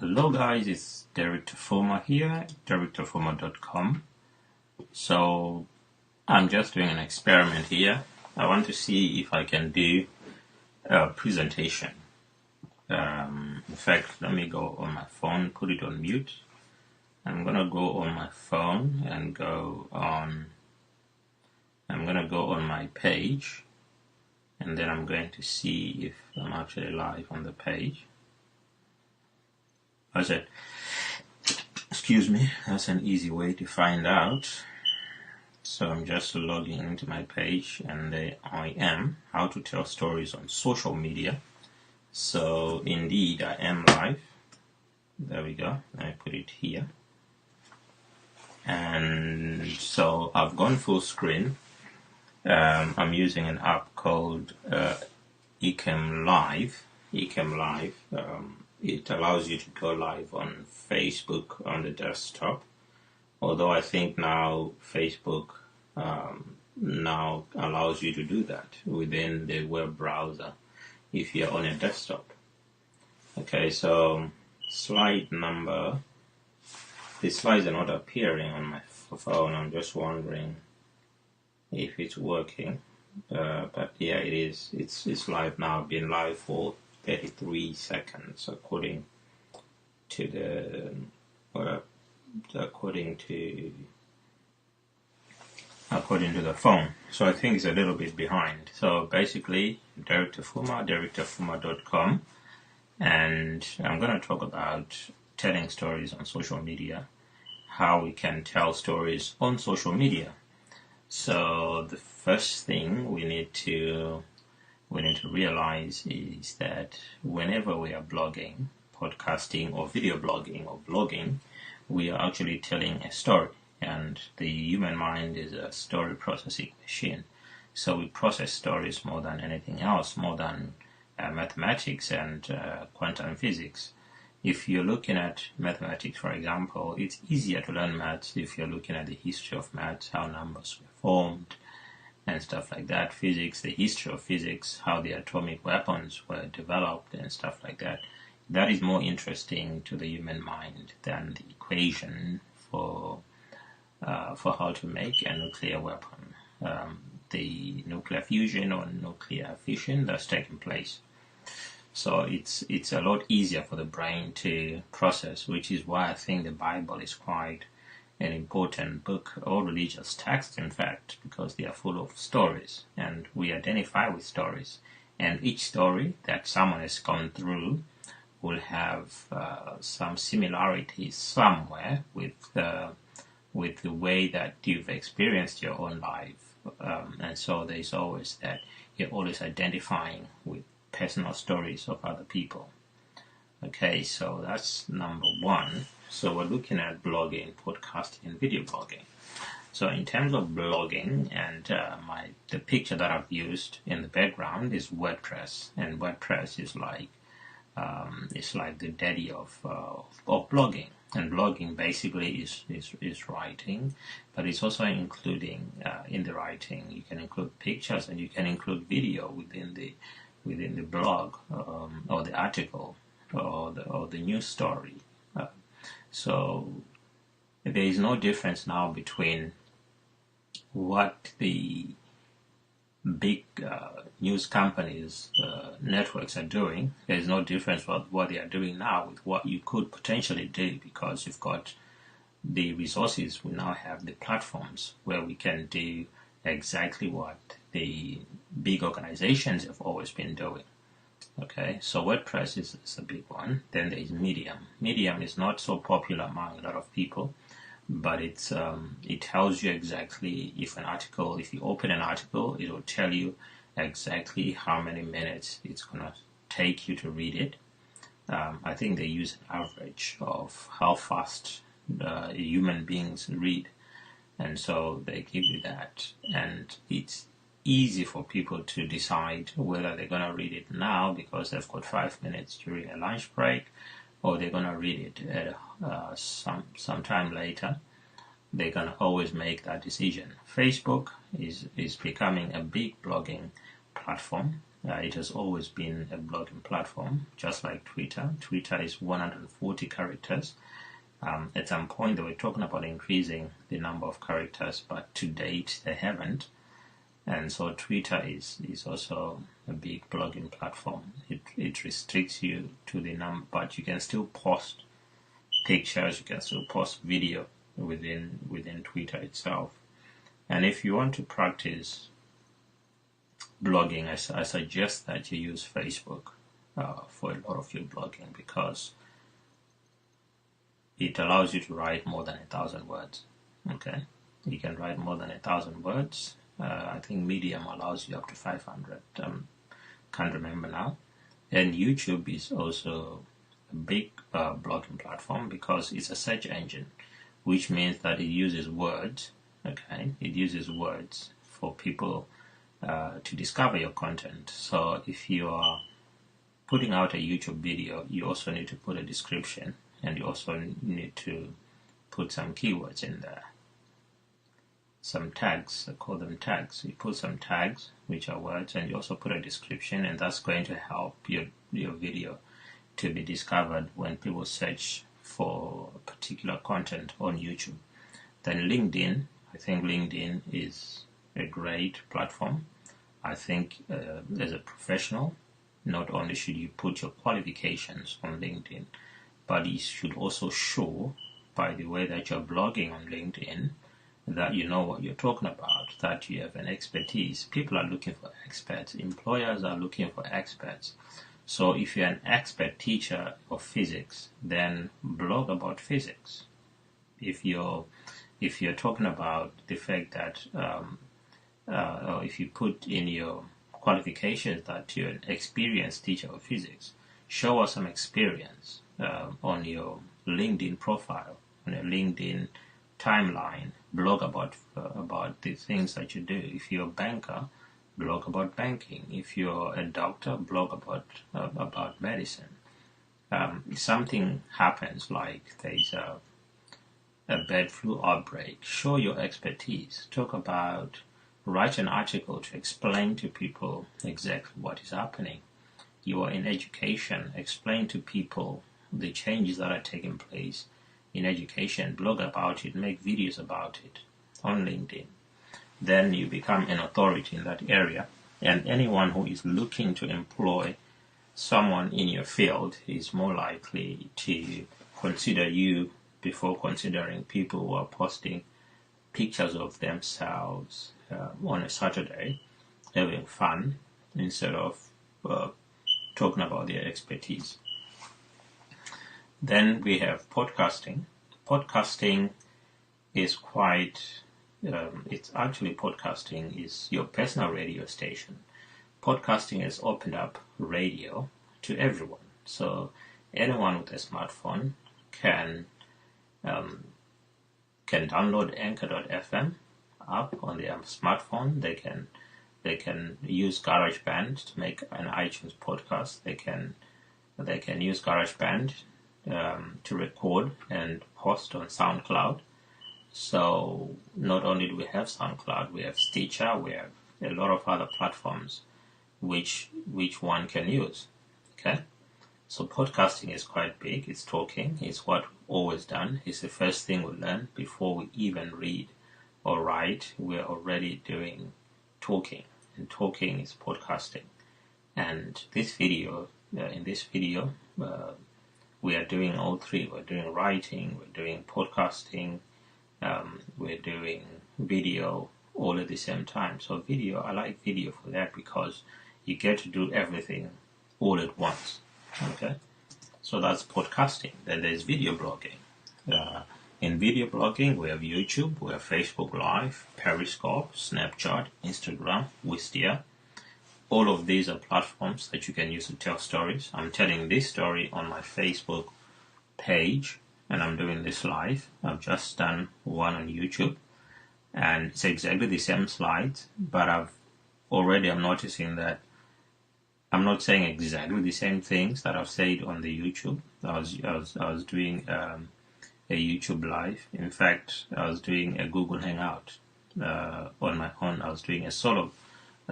Hello guys, it's Derek Tafuma here, DerekTafuma.com. So I'm just doing an experiment here. I want to see if I can do a presentation. In fact, let me go on my phone, put it on mute. I'm gonna go on my phone and I'm gonna go on my page, and then I'm going to see if I'm actually live on the page. Excuse me, that's an easy way to find out. So I'm just logging into my page, and there I am, how to tell stories on social media. So indeed I am live. There we go. Let me put it here. And so I've gone full screen. I'm using an app called Ecamm Live. Ecamm Live. It allows you to go live on Facebook on the desktop. Although I think now Facebook now allows you to do that within the web browser if you're on a desktop. Okay, so the slides are not appearing on my phone. I'm just wondering if it's working. But yeah, it is. It's live now. Been live for 33 seconds according to the phone. So I think it's a little bit behind. So basically, Derek Tafuma, DerekTafuma.com, and I'm going to talk about telling stories on social media, how we can tell stories on social media. So the first thing we need to realize is that whenever we are blogging, podcasting, or video blogging, or blogging, we are actually telling a story. And the human mind is a story processing machine. So we process stories more than anything else, more than mathematics and quantum physics. If you're looking at mathematics, for example, it's easier to learn maths if you're looking at the history of maths, how numbers were formed, and stuff like that. Physics, the history of physics, how the atomic weapons were developed, and stuff like that. That is more interesting to the human mind than the equation for how to make a nuclear weapon, the nuclear fusion or nuclear fission that's taking place. So it's a lot easier for the brain to process, which is why I think the Bible is quite an important book, or religious text, in fact, because they are full of stories, and we identify with stories. And each story that someone has gone through will have some similarities somewhere with the way that you've experienced your own life. And so there's always that you're always identifying with personal stories of other people. Okay, so that's number one. So we're looking at blogging, podcasting, and video blogging. So in terms of blogging, and the picture that I've used in the background is WordPress, and WordPress is like the daddy of blogging. And blogging basically is writing, but it's also including in the writing you can include pictures, and you can include video within the blog or the article or the news story. So there is no difference now between what the big news companies, networks are doing. There is no difference what they are doing now with what you could potentially do, because you've got the resources. We now have the platforms where we can do exactly what the big organizations have always been doing. Okay, so WordPress is a big one. Then there is Medium. Medium is not so popular among a lot of people, but it tells you exactly if you open an article, it will tell you exactly how many minutes it's going to take you to read it. I think they use an average of how fast human beings read, and so they give you that, and it's easy for people to decide whether they're going to read it now because they've got 5 minutes during a lunch break, or they're going to read it at some time later. They're going to always make that decision. Facebook is becoming a big blogging platform, It has always been a blogging platform, just like Twitter. Twitter is 140 characters. At some point, they were talking about increasing the number of characters, but to date, they haven't. And so Twitter is also a big blogging platform. It restricts you to the number, but you can still post pictures, you can still post video within Twitter itself. And if you want to practice blogging, I suggest that you use Facebook for a lot of your blogging, because it allows you to write more than 1,000 words. Okay, you can write more than 1,000 words. I think Medium allows you up to 500. Can't remember now. And YouTube is also a big blogging platform because it's a search engine, which means that it uses words. Okay, it uses words for people to discover your content. So if you are putting out a YouTube video, you also need to put a description, and you also need to put some keywords in there. Some tags, I call them tags. You put some tags, which are words, and you also put a description, and that's going to help your video to be discovered when people search for particular content on YouTube. Then LinkedIn, I think LinkedIn is a great platform. I think as a professional, not only should you put your qualifications on LinkedIn, but you should also show by the way that you're blogging on LinkedIn that you know what you're talking about, that you have an expertise. People are looking for experts. Employers are looking for experts. So if you're an expert teacher of physics, then blog about physics. If you're talking about the fact that or if you put in your qualifications that you're an experienced teacher of physics, show us some experience on your LinkedIn profile, on your LinkedIn timeline. Blog about the things that you do. If you're a banker, blog about banking. If you're a doctor, blog about medicine. If something happens, like there's a bird flu outbreak, show your expertise. Write an article to explain to people exactly what is happening. You are in education, explain to people the changes that are taking place in education, blog about it, make videos about it on LinkedIn. Then you become an authority in that area, and anyone who is looking to employ someone in your field is more likely to consider you before considering people who are posting pictures of themselves on a Saturday having fun instead of talking about their expertise. Then we have podcasting. Podcasting is podcasting is your personal radio station. Podcasting has opened up radio to everyone. So anyone with a smartphone can download Anchor.fm app on their smartphone. They can use GarageBand to make an iTunes podcast. They can use GarageBand to record and post on SoundCloud. So not only do we have SoundCloud, we have Stitcher, we have a lot of other platforms which one can use. Okay, so podcasting is quite big. It's talking. It's what we've always done. It's the first thing we learn before we even read or write. We're already doing talking, and talking is podcasting. And this video, we are doing all three. We're doing writing, we're doing podcasting, we're doing video all at the same time. So video, I like video for that because you get to do everything all at once. Okay, so that's podcasting. Then there's video blogging. In video blogging, we have YouTube, we have Facebook Live, Periscope, Snapchat, Instagram, Wistia. All of these are platforms that you can use to tell stories. I'm telling this story on my Facebook page, and I'm doing this live. I've just done one on YouTube, and it's exactly the same slides, but I'm noticing that I'm not saying exactly the same things that I've said on the YouTube. I was doing a YouTube live. In fact, I was doing a Google Hangout on my own. I was doing a solo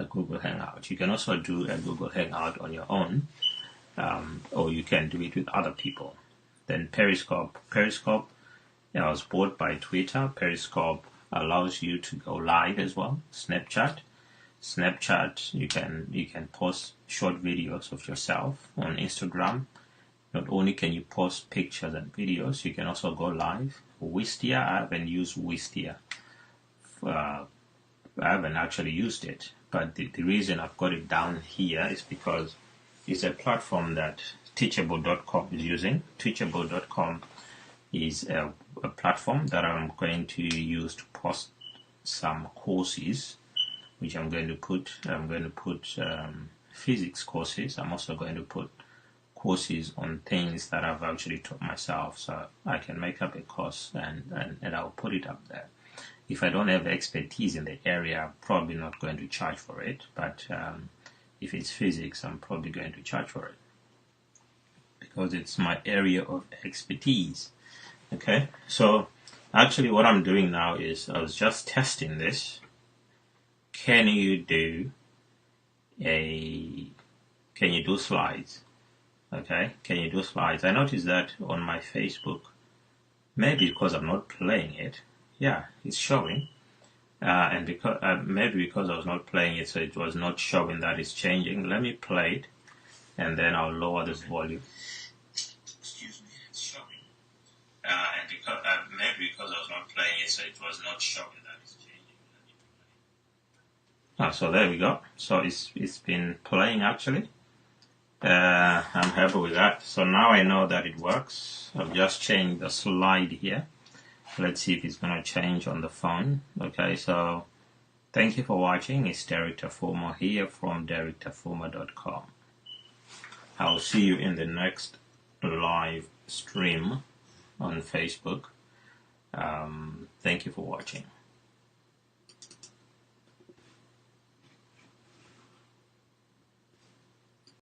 a Google Hangout. You can also do a Google Hangout on your own, or you can do it with other people. Then Periscope. Periscope was bought by Twitter. Periscope allows you to go live as well. Snapchat, you can post short videos of yourself on Instagram. Not only can you post pictures and videos, you can also go live. Wistia, I haven't used Wistia. I haven't actually used it, but the reason I've got it down here is because it's a platform that Teachable.com is using. Teachable.com is a platform that I'm going to use to post some courses, which I'm going to put physics courses. I'm also going to put courses on things that I've actually taught myself, so I can make up a course and I'll put it up there. If I don't have expertise in the area, I'm probably not going to charge for it, but if it's physics, I'm probably going to charge for it because it's my area of expertise. Okay, so actually what I'm doing now is I was just testing this. Can you do slides? Okay, can you do slides? I noticed that on my Facebook, maybe because I'm not playing it. Yeah, it's showing, and because maybe because I was not playing it, so it was not showing that it's changing. Let me play it, and then I'll lower this volume. Excuse me, it's showing, and because maybe because I was not playing it, so it was not showing that it's changing. Let me play it. So there we go. So it's been playing actually. I'm happy with that. So now I know that it works. I've just changed the slide here. Let's see if it's going to change on the phone. Okay, so thank you for watching. It's Derek Tafuma here from DerekTafuma.com. I'll see you in the next live stream on Facebook. Thank you for watching.